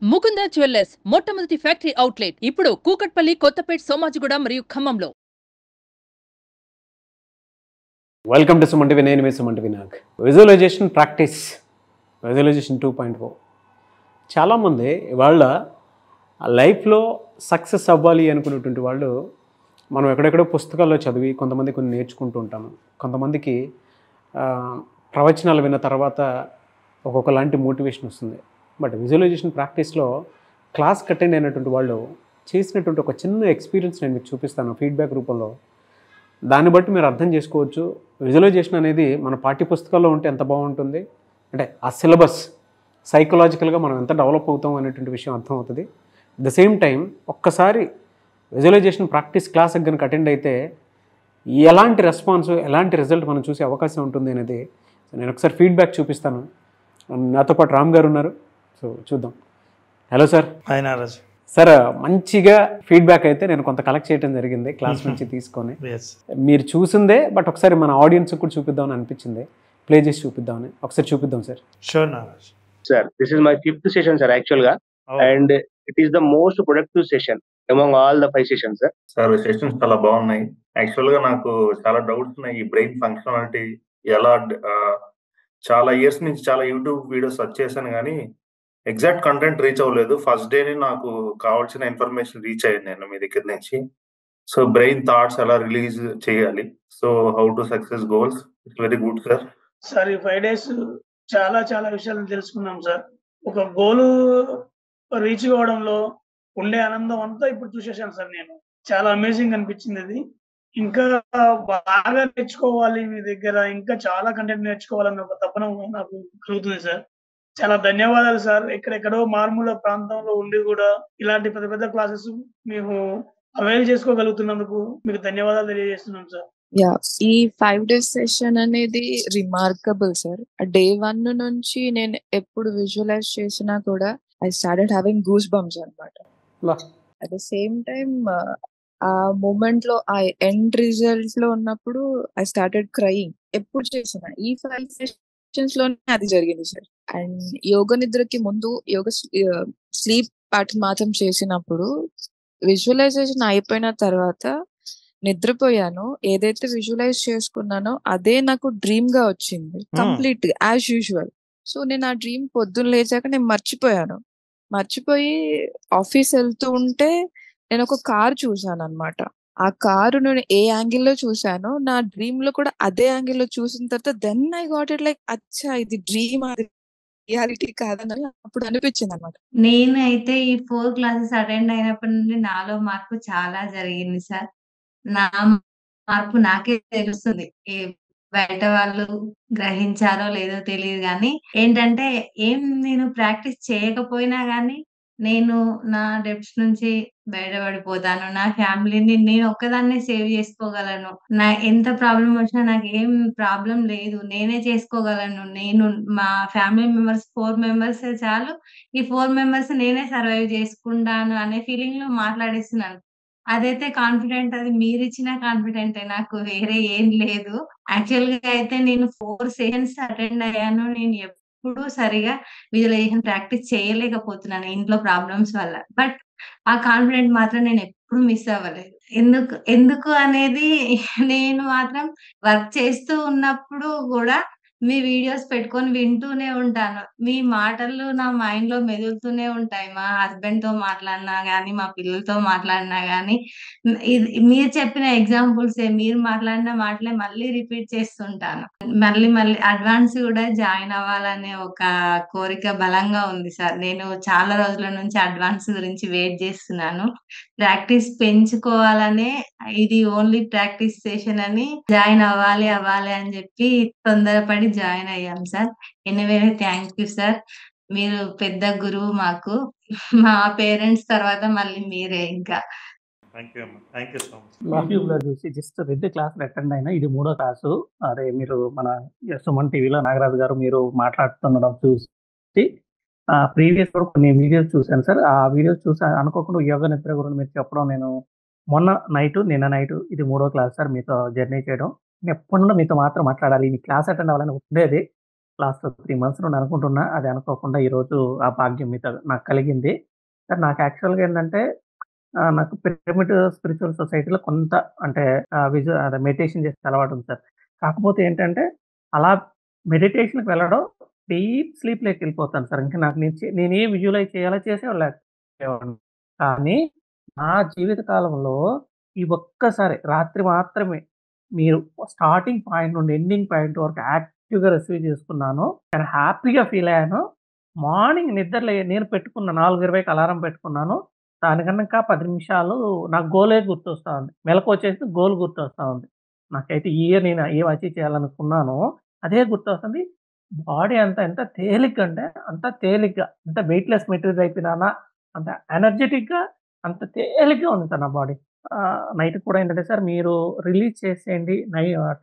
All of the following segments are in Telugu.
ముకుంద జ్యువెల్లర్స్ మొట్టమొదటి ఫ్యాక్టరీ అవుట్లెట్ ఇప్పుడు కూకట్పల్లి, కొత్తపేట్, సోమాజిగూడ మరియు ఖమ్మంలో. Welcome to Suman TV. నేను మీ సుమన్ టీవీ. నాకు విజువలైజేషన్ ప్రాక్టీస్, విజువలైజేషన్ 2.0. చాలామంది వాళ్ళ లైఫ్లో సక్సెస్ అవ్వాలి అనుకునేటువంటి వాళ్ళు మనం ఎక్కడెక్కడో పుస్తకాల్లో చదివి కొంతమంది కొన్ని నేర్చుకుంటూ ఉంటాము. కొంతమందికి ప్రవచనాలు విన్న తర్వాత ఒక్కొక్కలాంటి మోటివేషన్ వస్తుంది. బట్ విజువలైజేషన్ ప్రాక్టీస్లో క్లాస్కి అటెండ్ అయినటువంటి వాళ్ళు చేసినటువంటి ఒక చిన్న ఎక్స్పీరియన్స్ నేను మీకు చూపిస్తాను ఫీడ్బ్యాక్ రూపంలో. దాన్ని బట్టి మీరు అర్థం చేసుకోవచ్చు విజువలైజేషన్ అనేది మన పాఠ్యపుస్తకాల్లో ఉంటే ఎంత బాగుంటుంది, అంటే ఆ సిలబస్ సైకలాజికల్గా మనం ఎంత డెవలప్ అవుతాం అనేటువంటి విషయం అర్థమవుతుంది. అట్ ద సేమ్ టైం ఒక్కసారి విజువలైజేషన్ ప్రాక్టీస్ క్లాస్కి కనుక అటెండ్ అయితే ఎలాంటి రెస్పాన్స్, ఎలాంటి రిజల్ట్ మనం చూసే అవకాశం ఉంటుంది అనేది నేను ఒకసారి ఫీడ్బ్యాక్ చూపిస్తాను. నాతో పాటు రామ్ గారు ఉన్నారు, సో చూద్దాం. Hello sir. హాయ్ నారాజ్. సార్, మంచిగా ఫీడ్బ్యాక్ అయితే నేను కొంత కలెక్ట్ చేయడం జరిగింది క్లాస్ నుంచి తీసుకొని. మీరు చూసిందే, బట్ ఒకసారి మన ఆడియన్స్ కూడా చూపిద్దామని అనిపించింది. ప్లే చేసి చూపిద్దామని ఒకసారి చూపిద్దాం sir. Sure Naraj. Sir, this is my 5th session, sir, actually, and it is the most productive session among all the 5 sessions, sir. Sir, sessions చాలా బాగున్నాయి. యాక్చువల్గా నాకు చాలా డౌట్స్ ఉన్నాయి. ఈ బ్రెయిన్ ఫంక్షనాలిటీ ఎలా చాలా ఇయర్స్ నుంచి చాలా యూట్యూబ్ వీడియోస్ సెర్చ్ చేశాను, కానీ ఎగ్జాక్ట్ కంటెంట్ రీచ్ అవ్వలేదు. ఫస్ట్ డేనే నాకు కావాల్సిన ఇన్ఫర్మేషన్ రీచ్ అయ్యాను నేను మీ దగ్గర నుంచి. సో బ్రెయిన్ థాట్స్ ఎలా రిలీజ్ చేయాలి, so how to success goals, it's very good sir. Sir, ఈ 5 days చాలా చాలా విషయాలు తెలుసుకున్నాం సార్. ఒక గోల్ రీచ్ కావడంలో ఉండే ఆనందం అంతా ఇప్పుడు చూసేసాను సార్. నేను చాలా అమేజింగ్ అనిపించింది అది. ఇంకా బాగా నేర్చుకోవాలి మీ దగ్గర, ఇంకా చాలా కంటెంట్ నేర్చుకోవాలన్న ఒక తపన నాకు కలుగుతుంది సార్. చాలా ధన్యవాదాలు సార్. ఎక్కడెక్కడో మారుమూల ప్రాంతంలో ఉండి కూడా ఇలాంటి పెద్ద పెద్ద క్లాసెస్ మేము అవైల్ చేసుకోగలుగుతున్నందుకు మీకు ధన్యవాదాలు తెలియజేస్తున్నాం సార్. ఈ 5 days సెషన్ అనేది రిమార్కబుల్ సార్. డే 1 నుంచి నేను ఎప్పుడు విజువలైజ్ చేసినా కూడా I started having goose bumps అన్నమాట. అట్ ద సేమ్ టైమ్ ఆ మూమెంట్ లో, ఆ ఎండ్ రిజల్ట్ లో ఉన్నప్పుడు ఐ స్టార్టెడ్ క్రయింగ్. ఎప్పుడు చేసిన ఈ 5 సెషన్స్ లోనే అది జరిగింది సార్. అండ్ యోగ నిద్రకి ముందు యోగ స్లీప్ ప్యాటర్న్ మాత్రం చేసినప్పుడు, విజువలైజేషన్ అయిపోయిన తర్వాత నిద్రపోయాను. ఏదైతే విజువలైజ్ చేసుకున్నానో అదే నాకు డ్రీమ్ గా వచ్చింది కంప్లీట్ గా యాజ్ యూజువల్. సో నేను ఆ డ్రీమ్ పొద్దున్న లేచాక నేను మర్చిపోయి ఆఫీస్ వెళ్తూ ఉంటే నేను ఒక కార్ చూసాను అనమాట. ఆ కారు నేను ఏ యాంగిల్లో చూసానో నా డ్రీమ్ లో కూడా అదే యాంగిల్లో చూసిన తర్వాత then I got it like, అచ్చా ఇది డ్రీమ్, అది రియాలిటీ కాదని అప్పుడు అనిపించింది అనమాట. నేను అయితే ఈ 4 classes అటెండ్ అయినప్పటి నుండి నాలో మార్పు చాలా జరిగింది సార్. నా మార్పు నాకే తెలుస్తుంది. బయట వాళ్ళు గ్రహించారో లేదో తెలియదు గానీ, ఏంటంటే నేను ప్రాక్టీస్ చేయకపోయినా గానీ నేను నా డెప్ట్స్ నుంచి బయటపడిపోతాను. నా ఫ్యామిలీని నేను ఒక్కదాన్నే సేవ్ చేసుకోగలను. ఎంత ప్రాబ్లమ్ వచ్చినా నాకేం ప్రాబ్లమ్ లేదు, నేనే చేసుకోగలను. మా ఫ్యామిలీ మెంబర్స్ 4 మెంబర్సే చాలు. ఈ 4 మెంబర్స్ నేనే సర్వైవ్ చేసుకుంటాను అనే ఫీలింగ్ లో మాట్లాడేస్తున్నాను. అదైతే కాన్ఫిడెంట్, అది మీరిచ్చిన కాన్ఫిడెంటే, నాకు వేరే ఏం లేదు. యాక్చువల్‌గా అయితే నేను 4 సెషన్స్ అటెండ్ అయ్యాను. నేను ఎప్పుడూ సరిగా విజువలైజేషన్ ప్రాక్టీస్ చేయలేకపోతున్నాను ఇంట్లో ప్రాబ్లమ్స్ వల్ల. బట్ ఆ కాన్ఫిడెంట్ మాత్రం నేను ఎప్పుడు మిస్ అవ్వలేదు. ఎందుకు అనేది నేను మాత్రం వర్క్ చేస్తూ ఉన్నప్పుడు గూడా మీ వీడియోస్ పెట్టుకొని వింటూనే ఉంటాను. మీ మాటలు నా మైండ్‌లో మెదులుతూనే ఉంటాయి. మా హస్బెండ్‌తో మాట్లాడినా గానీ, మా పిల్లలతో మాట్లాడినా గానీ, ఇది మీరు చెప్పిన ఎగ్జాంపుల్సే, మీరు మాట్లాడిన మాటలే మళ్ళీ రిపీట్ చేస్తుంటాను. మళ్ళీ అడ్వాన్స్ గూడా జాయిన్ అవ్వాలనే ఒక కోరిక బలంగా ఉంది సార్. నేను చాలా రోజుల నుంచి అడ్వాన్స్ గురించి వెయిట్ జేస్తున్నాను. ప్రాక్టీస్ పెంచుకోవాలనే, ఇది ఓన్లీ ప్రాక్టీస్ సెషన్ అని జాయిన్ అవ్వాలి అని జెప్పి తొందరపడి జాయిన్ అయ్యాం sir. Anyway thank you sir. మీరు పెద్ద గురువు మాకు. మా పేరెంట్స్ తర్వాత మళ్ళీ మీరే ఇంకా. Thank you so much. YouTube లో చూసి జస్ట్ 2 క్లాసులు అటెండ్ అయినా, ఇది 3వ క్లాసు. అదే మీరు మన సుమన్ టీవీలో నాగరాజు గారు మీరు మాట్లాడుతుండడం చూసి ప్రీవియస్ కూడా కొన్ని వీడియోస్ చూశాను సార్. ఆ వీడియోస్ చూసి అనుకోకుండా యోగ నిద్ర గురించి మీరు చెప్పడం, నేను నిన్న నైట్ ఇది 3వ క్లాస్ సార్ మీతో జర్నీ చేయడం. నేను ఎప్పటి నుండో మీతో మాత్రం మాట్లాడాలి, ఈ క్లాస్ అటెండ్ అవ్వాలని ఉండేది. లాస్ట్ 3 మంత్స్ నుండి అనుకుంటున్నా. అది అనుకోకుండా ఈరోజు ఆ భాగ్యం మీతో నాకు కలిగింది. సార్ నాకు యాక్చువల్‌గా ఏందంటే నాకు పిరమిడ్ స్పిరిచువల్ సొసైటీలో కొంత అంటే అదే మెడిటేషన్ చేసే అలవాటు ఉంది సార్. కాకపోతే ఏంటంటే అలా మెడిటేషన్‌కి వెళ్ళడం డీప్ స్లీప్‌లోకి వెళ్ళిపోతాను సార్. ఇంకా నాకు నేనేం విజువలైజ్ చేయాలో చేసేవాడిని. కానీ నా జీవిత కాలంలో ఈ ఒక్కసారి రాత్రి మాత్రమే మీరు స్టార్టింగ్ పాయింట్ నుండి ఎండింగ్ పాయింట్ వరకు యాక్టివ్‌గా రిసీవ్ చేసుకున్నాను. నేను హ్యాపీగా ఫీల్ అయ్యాను. మార్నింగ్ నిద్రలో నేను పెట్టుకున్న 4:20కి అలారం పెట్టుకున్నాను. దానికన్నా ఇంకా 10 నిమిషాలు నాకు గోలే గుర్తొస్తా ఉంది. మెలకువొచ్చేసి గోల్ గుర్తొస్తా ఉంది. నాకైతే ఈ ఇయర్ నేను ఏం అచీవ్ చేయాలనుకున్నానో అదే గుర్తొస్తుంది. బాడీ అంతా ఎంత తేలిగ్గా అంటే అంత తేలిగ్గా, అంత వెయిట్‌లెస్ మెటీరియల్ అయిపోయినానా, అంత ఎనర్జిటిక్‌గా, అంత తేలిగ్గా ఉంది సార్ నా బాడీ. నైట్ కూడా ఏంటంటే సార్ మీరు రిలీజ్ చేసేయండి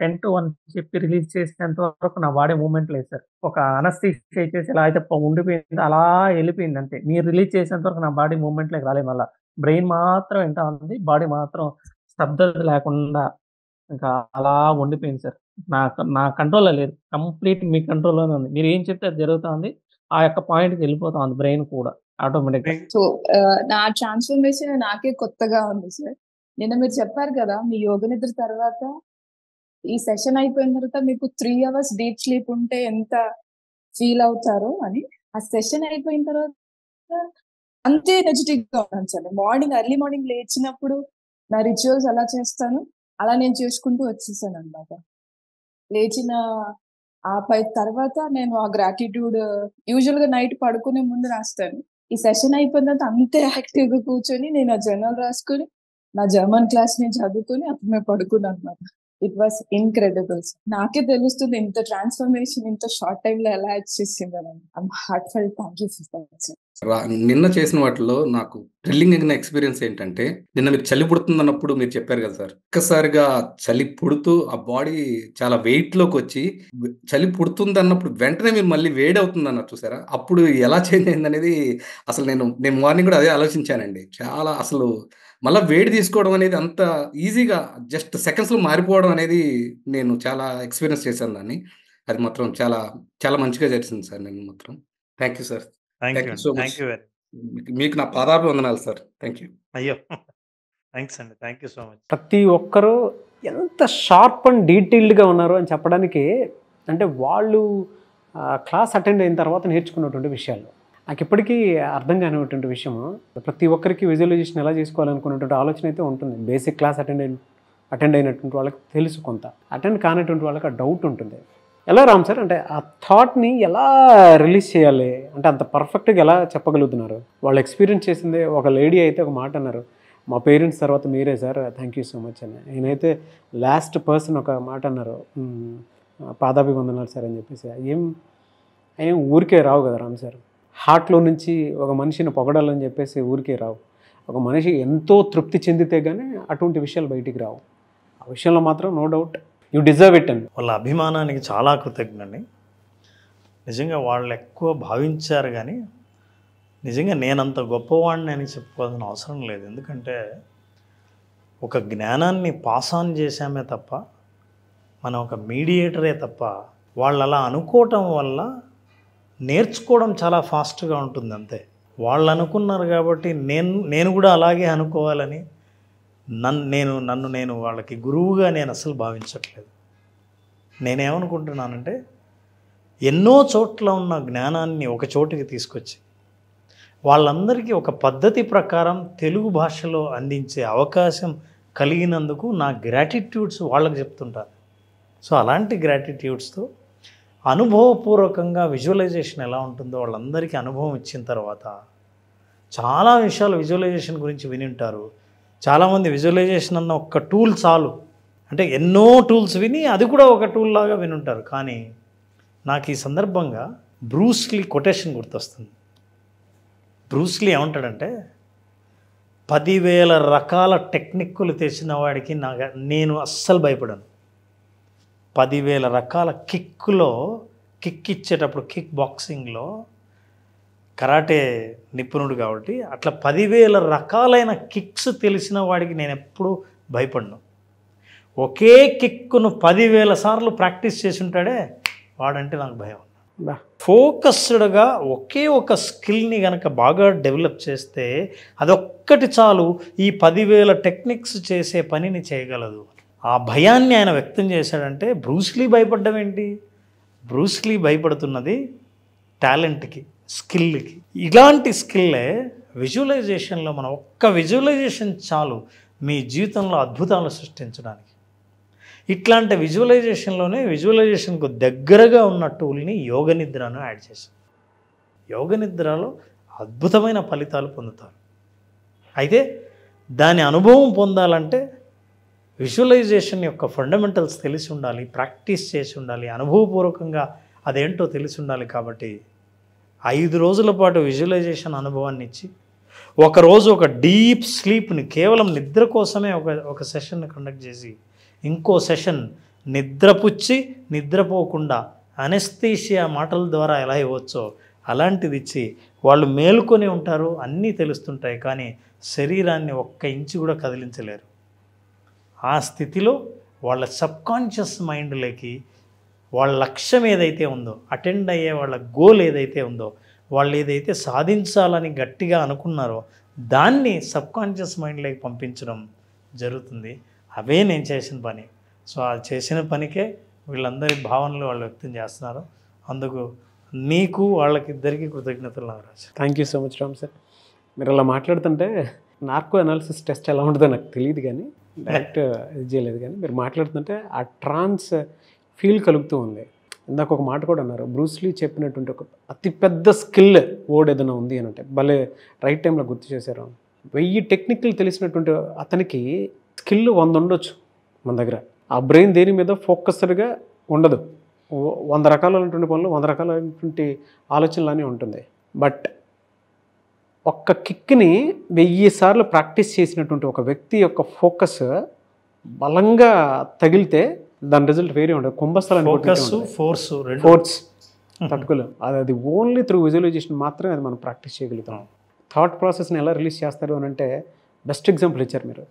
10-1 చెప్పి రిలీజ్ చేసేంత వరకు నా బాడీ మూవ్‌మెంట్ లేదు సార్. ఒక అనస్థీషియా ఇచ్చేసి ఎలా అయితే ఉండిపోయిందో అలా ఎళ్ళిపోయింది అంతే. మీరు రిలీజ్ చేసేంత వరకు నా బాడీ మూవ్‌మెంట్‌లోకి రాలేదు మళ్ళా. బ్రెయిన్ మాత్రం వింటా ఉంది. బాడీ మాత్రం స్తబ్దత లేకుండా ఇంకా అలా ఉండిపోయింది సార్. నా కంట్రోల్‌లో లేదు. కంప్లీట్ మీ కంట్రోల్‌లోనే ఉంది. మీరు ఏం చెప్తే అది జరుగుతా ఉంది. ఆ యొక్క పాయింట్‌కి వెళ్ళిపోతా ఉంది బ్రెయిన్ కూడా ఆటోమేటిక్‌గా. సో, నా ట్రాన్స్‌ఫర్మేషన్ నాకే కొత్తగా ఉంది సార్. నిన్న మీరు చెప్పారు కదా! మీ యోగ నిద్ర తర్వాత ఈ సెషన్ అయిపోయిన తర్వాత మీకు 3 అవర్స్ డీప్ స్లీప్ ఉంటే ఎంత ఫీల్ అవుతారో అని. ఆ సెషన్ అయిపోయిన తర్వాత అంతే ఎనర్జిటిక్‌గా ఉన్నాను సార్. ఎర్లీ మార్నింగ్ లేచినప్పుడు నా రిచువల్స్ ఎలా చేస్తానో అలా నేను చేసుకుంటూ వచ్చేసాననమాట. లేచిన తర్వాత నేను ఆ గ్రాటిట్యూడ్ యూజువల్‌గా నైట్ పడుకునే ముందు రాస్తాను. ఈ సెషన్ అయిపోయిన తర్వాత అంతే యాక్టివ్‌గా కూర్చొని నేను ఆ జర్నల్ రాసుకొని, నా జర్మన్ క్లాస్ నేను చదువుకొని అప్పుడు నేను పడుకున్నాననమాట. It was incredible sir. నాకే తెలుస్తుంది ఇంత ట్రాన్స్‌ఫర్మేషన్ ఇంత షార్ట్ టైమ్‌లో ఎలా వచ్చేసిందని. I'm heartfelt thank you for that sir. నిన్న చేసిన వాటిలో నాకు థ్రిల్లింగ్ అయిన ఎక్స్‌పీరియన్స్ ఏంటంటే, నిన్న మీరు చలి పుడుతుందన్నప్పుడు మీరు చెప్పారు కదా సార్. ఒక్కసారిగా చలి పుడుతూ ఆ బాడీ చాలా వెయిట్‌లోకొచ్చి చలి పుడుతుందన్నప్పుడు వెంటనే మీరు మళ్ళీ వేడవుతుందన్నారు చూసారా? అప్పుడు ఎలా చేంజ్ అయిందనేది అసలు నేను మార్నింగ్ కూడా అదే ఆలోచించానండి. చాలా అసలు మళ్ళా వేడి తీసుకోవడం అనేది అంత ఈజీగా జస్ట్ సెకండ్స్‌లో మారిపోవడం అనేది నేను చాలా ఎక్స్‌పీరియన్స్ చేశాను దాన్ని. అది మాత్రం చాలా చాలా మంచిగా జరిగింది సార్ నిన్న మాత్రం. Thank you sir. Thank thank you you అండి. So much. Thank you very మీకు నా పాదాభివందనాలు సార్. Thank you. అయ్యో! థాంక్స్ అండి. Thank you so much. ప్రతి ఒక్కరు ఎంత షార్ప్ అండ్ డీటెయిల్డ్‌గా ఉన్నారు అని చెప్పడానికి అంటే వాళ్ళు క్లాస్ అటెండ్ అయిన తర్వాత నేర్చుకున్నటువంటి విషయాలు. నాకు ఇప్పటికీ అర్థం కానిటువంటి విషయము ప్రతి ఒక్కరికి విజువలైజేషన్ ఎలా చేసుకోవాలనుకున్నటువంటి ఆలోచన అయితే ఉంటుంది. బేసిక్ క్లాస్ అటెండ్ అయినటువంటి వాళ్ళకి తెలుసు కొంత. అటెండ్ కానటువంటి వాళ్ళకి ఆ డౌట్ ఉంటుంది. ఎలా రామ్ సార్ అంటే ఆ థాట్‌ని ఎలా రిలీజ్ చేయాలి? అంటే అంత పర్ఫెక్ట్‌గా ఎలా చెప్పగలుగుతున్నారు? వాళ్ళు ఎక్స్‌పీరియన్స్ చేసిందే ఒక లేడీ అయితే ఒక మాట అన్నారు. మా పేరెంట్స్ తర్వాత మీరే sir thank you so much అని. నేనైతే లాస్ట్ పర్సన్ ఒక మాట అన్నారు. పాదాభివందనాలు సార్ అని చెప్పేసి. ఏం ఊరికే రావు కదా రామ్ సార్. హార్ట్‌లో నుంచి ఒక మనిషిని పొగడాలని చెప్పేసి ఊరికే రావు. ఒక మనిషి ఎంతో తృప్తి చెందితే గానీ అటువంటి విషయాలు బయటికి రావు. ఆ విషయంలో మాత్రం no doubt you deserve it అండి. వాళ్ళ అభిమానానికి చాలా కృతజ్ఞుడిని. నిజంగా వాళ్ళు ఎక్కువ భావించారు కానీ నిజంగా నేనంత గొప్పవాడిని అని చెప్పుకోవాల్సిన అవసరం లేదు. ఎందుకంటే ఒక జ్ఞానాన్ని పాస్ ఆన్ చేశామే తప్ప, మనం ఒక మీడియేటరే తప్ప, వాళ్ళు అలా అనుకోవటం వల్ల నేర్చుకోవడం చాలా ఫాస్ట్గా ఉంటుంది అంతే. వాళ్ళు అనుకున్నారు కాబట్టి నేను కూడా అలాగే అనుకోవాలని నన్ను నేను వాళ్ళకి గురువుగా నేను అసలు భావించట్లేదు. నేనేమనుకుంటున్నానంటే ఎన్నో చోట్ల ఉన్న జ్ఞానాన్ని ఒక చోటికి తీసుకొచ్చి వాళ్ళందరికీ ఒక పద్ధతి ప్రకారం తెలుగు భాషలో అందించే అవకాశం కలిగినందుకు నా గ్రాటిట్యూడ్స్ వాళ్ళకి చెప్తుంటాను. సో అలాంటి గ్రాటిట్యూడ్స్తో అనుభవపూర్వకంగా విజువలైజేషన్ ఎలా ఉంటుందో వాళ్ళందరికీ అనుభవం ఇచ్చిన తర్వాత చాలా విషయాలు విజువలైజేషన్ గురించి విని ఉంటారు. చాలామంది విజువలైజేషన్ అన్న ఒక్క టూల్ చాలు అంటే ఎన్నో టూల్స్ విని అది కూడా ఒక టూల్ లాగా వినుంటారు. కానీ నాకు ఈ సందర్భంగా బ్రూస్ లీ కొటేషన్ గుర్తొస్తుంది. బ్రూస్ లీ ఏమంటాడంటే 10,000 రకాల టెక్నిక్కులు తెచ్చిన వాడికి నేను అస్సలు భయపడను. 10,000 రకాల కిక్ ఇచ్చేటప్పుడు కిక్ బాక్సింగ్లో కరాటే నిపుణుడు కాబట్టి అట్లా 10,000 రకాలైన కిక్స్ తెలిసిన వాడికి నేను ఎప్పుడూ భయపడను. ఒకే కిక్కును 10,000 సార్లు ప్రాక్టీస్ చేసి ఉంటాడే వాడంటే నాకు భయం. ఫోకస్డ్గా ఒకే ఒక స్కిల్ని కనుక బాగా డెవలప్ చేస్తే అదొక్కటి చాలు ఈ 10,000 టెక్నిక్స్ చేసే పనిని చేయగలదు. ఆ భయాన్ని ఆయన వ్యక్తం చేశాడంటే బ్రూస్లీ భయపడ్డం ఏంటి? బ్రూస్లీ భయపడుతున్నది టాలెంట్కి, స్కిల్కి. ఇలాంటి స్కిల్లే విజువలైజేషన్లో మనం ఒక్క విజువలైజేషన్ చాలు మీ జీవితంలో అద్భుతాలు సృష్టించడానికి. ఇట్లాంటి విజువలైజేషన్లోనే విజువలైజేషన్కు దగ్గరగా ఉన్న టూల్ని యోగ నిద్రను యాడ్ చేశాం. యోగ నిద్రలో అద్భుతమైన ఫలితాలు పొందుతారు. అయితే దాని అనుభవం పొందాలంటే విజువలైజేషన్ యొక్క ఫండమెంటల్స్ తెలిసి ఉండాలి, ప్రాక్టీస్ చేసి ఉండాలి, అనుభవపూర్వకంగా అదేంటో తెలిసి ఉండాలి. కాబట్టి 5 రోజుల పాటు విజువలైజేషన్ అనుభవాన్ని ఇచ్చి ఒకరోజు ఒక డీప్ స్లీప్ని కేవలం నిద్ర కోసమే ఒక సెషన్ని కండక్ట్ చేసి ఇంకో సెషన్ నిద్రపుచ్చి నిద్రపోకుండా అనెస్థీషియా మాటల ద్వారా ఎలా ఇవ్వచ్చో అలాంటిది ఇచ్చి వాళ్ళు మేలుకొని ఉంటారు, అన్నీ తెలుస్తుంటాయి, కానీ శరీరాన్ని ఒక్క ఇంచు కూడా కదిలించలేరు. ఆ స్థితిలో వాళ్ళ సబ్కాన్షియస్ మైండ్లోకి వాళ్ళ లక్ష్యం ఏదైతే ఉందో, అటెండ్ అయ్యే వాళ్ళ గోల్ ఏదైతే ఉందో, వాళ్ళు ఏదైతే సాధించాలని గట్టిగా అనుకున్నారో దాన్ని సబ్కాన్షియస్ మైండ్లోకి పంపించడం జరుగుతుంది. అవే నేను చేసిన పని. సో ఆ చేసిన పనికే వీళ్ళందరి భావనలు వాళ్ళు వ్యక్తం చేస్తున్నారు. అందుకు నీకు వాళ్ళకిద్దరికీ కృతజ్ఞతలు Nagaraj. Thank you so much Ram sir. మీరు అలా మాట్లాడుతుంటే నార్కో అనాలిసిస్ టెస్ట్ ఎలా ఉంటుందో నాకు తెలియదు, కానీ డైరెక్ట్ ఇది చేయలేదు, కానీ మీరు మాట్లాడుతుంటే ఆ ట్రాన్స్ ఫీల్ కలుగుతూ ఉంది. ఇందాక ఒక మాట కూడా అన్నారు, బ్రూస్లీ చెప్పినటువంటి ఒక అతిపెద్ద స్కిల్ వర్డ్ ఏదైనా ఉంది అని అంటే భలే రైట్ టైంలో గుర్తు చేశారు. 1000 టెక్నిక్లు తెలిసినటువంటి అతనికి స్కిల్ 100 ఉండొచ్చు మన దగ్గర. ఆ బ్రెయిన్ దేని మీద ఫోకస్డ్గా ఉండదు. 100 రకాలైనటువంటి పనులు, 100 రకాలైనటువంటి ఆలోచనలు అని ఉంటుంది. బట్ ఒక్క కిక్ని 1000 సార్లు ప్రాక్టీస్ చేసినటువంటి ఒక వ్యక్తి యొక్క ఫోకస్ బలంగా తగిలితే దాని రిజల్ట్ వేరే ఉండదు. కుంభస్థలం ఫోర్స్ తట్టుకోలేం. అది ఓన్లీ త్రూ విజువలైజేషన్ మాత్రమే అది మనం ప్రాక్టీస్ చేయగలుగుతాం. థాట్ ప్రాసెస్ని ఎలా రిలీజ్ చేస్తారు అని అంటే బెస్ట్ ఎగ్జాంపుల్ ఇచ్చారు మీరు.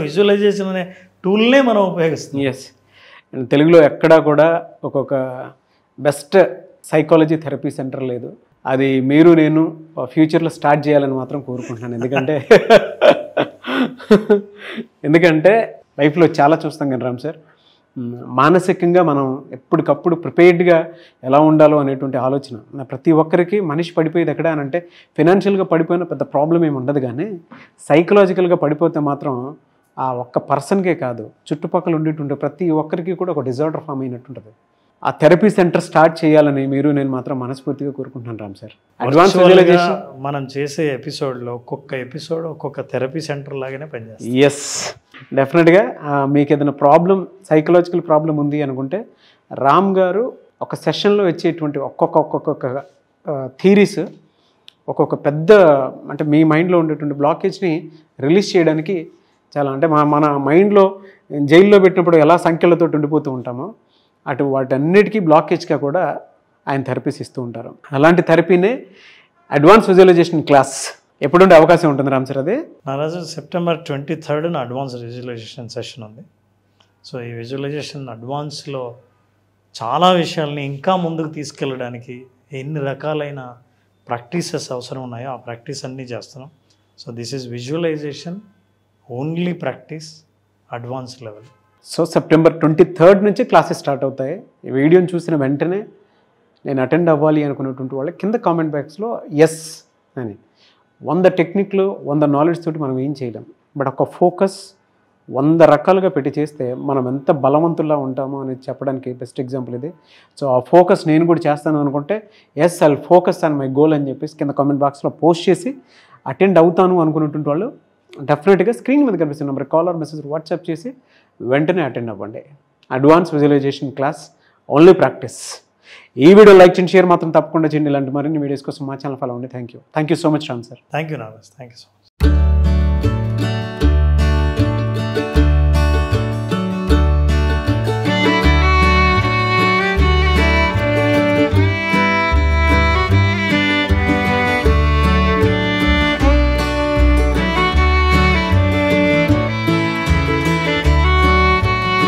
విజువలైజేషన్ అనే టూల్నే మనం ఉపయోగిస్తాం. ఎస్, తెలుగులో ఎక్కడా కూడా ఒక్కొక్క బెస్ట్ సైకాలజీ థెరపీ సెంటర్ లేదు. అది మీరు నేను ఫ్యూచర్లో స్టార్ట్ చేయాలని మాత్రం కోరుకుంటున్నాను. ఎందుకంటే లైఫ్లో చాలా చూస్తాం కానీ రామ్ సార్, మానసికంగా మనం ఎప్పటికప్పుడు ప్రిపేర్డ్గా ఎలా ఉండాలో అనేటువంటి ఆలోచన ప్రతి ఒక్కరికి. మనిషి పడిపోయేది ఎక్కడ అని అంటే ఫినాన్షియల్గా పడిపోయిన పెద్ద ప్రాబ్లం ఏమి ఉండదు, కానీ సైకలాజికల్గా పడిపోతే మాత్రం ఆ ఒక్క పర్సన్కే కాదు, చుట్టుపక్కల ఉండేటువంటి ప్రతి ఒక్కరికి కూడా ఒక డిజార్డర్ ఫామ్ అయినట్టుంటుంది. ఆ థెరపీ సెంటర్ స్టార్ట్ చేయాలని మీరు నేను మాత్రం మనస్ఫూర్తిగా కోరుకుంటున్నాను రామ్ సార్. అడ్వాన్స్ విజువలైజేషన్ మనం చేసే ఎపిసోడ్లో ఒక్కొక్క ఎపిసోడ్ ఒక్కొక్క థెరపీ సెంటర్ లాగానే పనిచేస్తుంది. ఎస్, డెఫినెట్గా మీకు ఏదైనా ప్రాబ్లం, సైకలాజికల్ ప్రాబ్లం ఉంది అనుకుంటే రామ్ గారు ఒక సెషన్లో వచ్చేటువంటి ఒక్కొక్క థీరీస్, ఒక్కొక్క పెద్ద అంటే మీ మైండ్లో ఉండేటువంటి బ్లాకేజ్ని రిలీజ్ చేయడానికి చాలా, అంటే మన మైండ్లో జైల్లో పెట్టినప్పుడు ఎలా సంఖ్యలతో ఉండిపోతూ ఉంటామో అటు వాటన్నిటికీ బ్లాకేజ్గా కూడా ఆయన థెరపీస్ ఇస్తూ ఉంటారు. అలాంటి థెరపీనే అడ్వాన్స్ విజువలైజేషన్ క్లాస్ ఎప్పుడుండే అవకాశం ఉంటుంది రామ్ సార్? అది Naraju September 23rd advance visualization session ఉంది. సో ఈ విజువలైజేషన్ అడ్వాన్స్లో చాలా విషయాల్ని ఇంకా ముందుకు తీసుకెళ్ళడానికి ఎన్ని రకాలైన ప్రాక్టీసెస్ అవసరం ఉన్నాయో ఆ ప్రాక్టీస్ అన్నీ చేస్తున్నాం. So this is visualization only practice advance level. So September 23rd నుంచి క్లాసెస్ స్టార్ట్ అవుతాయి. ఈ వీడియోని చూసిన వెంటనే నేను అటెండ్ అవ్వాలి అనుకున్నటువంటి వాళ్ళ కింద కామెంట్ బాక్స్లో ఎస్ అని 100 టెక్నిక్లు 100 నాలెడ్జ్ తోటి మనం ఏం చేయలేం. బట్ ఒక ఫోకస్ 100 రకాలుగా పెట్టి చేస్తే మనం ఎంత బలవంతుల్లా ఉంటామో అనేది చెప్పడానికి బెస్ట్ ఎగ్జాంపుల్ ఇది. సో ఆ ఫోకస్ నేను కూడా చేస్తాను అనుకుంటే yes I'll focus on my goal అని చెప్పేసి కింద కామెంట్ బాక్స్లో పోస్ట్ చేసి అటెండ్ అవుతాను అనుకున్నటువంటి వాళ్ళు డెఫినెట్గా స్క్రీన్ మీద కనిపిస్తున్న number call or message WhatsApp చేసి వెంటనే అటెండ్ అవ్వండి. Advance visualization class only practice. ఈ వీడియో లైక్ చేయండి, షేర్ మాత్రం తప్పకుండా చేయండి. ఇలాంటి మరిన్ని వీడియోస్ కోసం మా ఛానల్ ఫాలో అవ్వండి. Thank you so much Ram sir. Thank you Nagaraj. Thank you so much.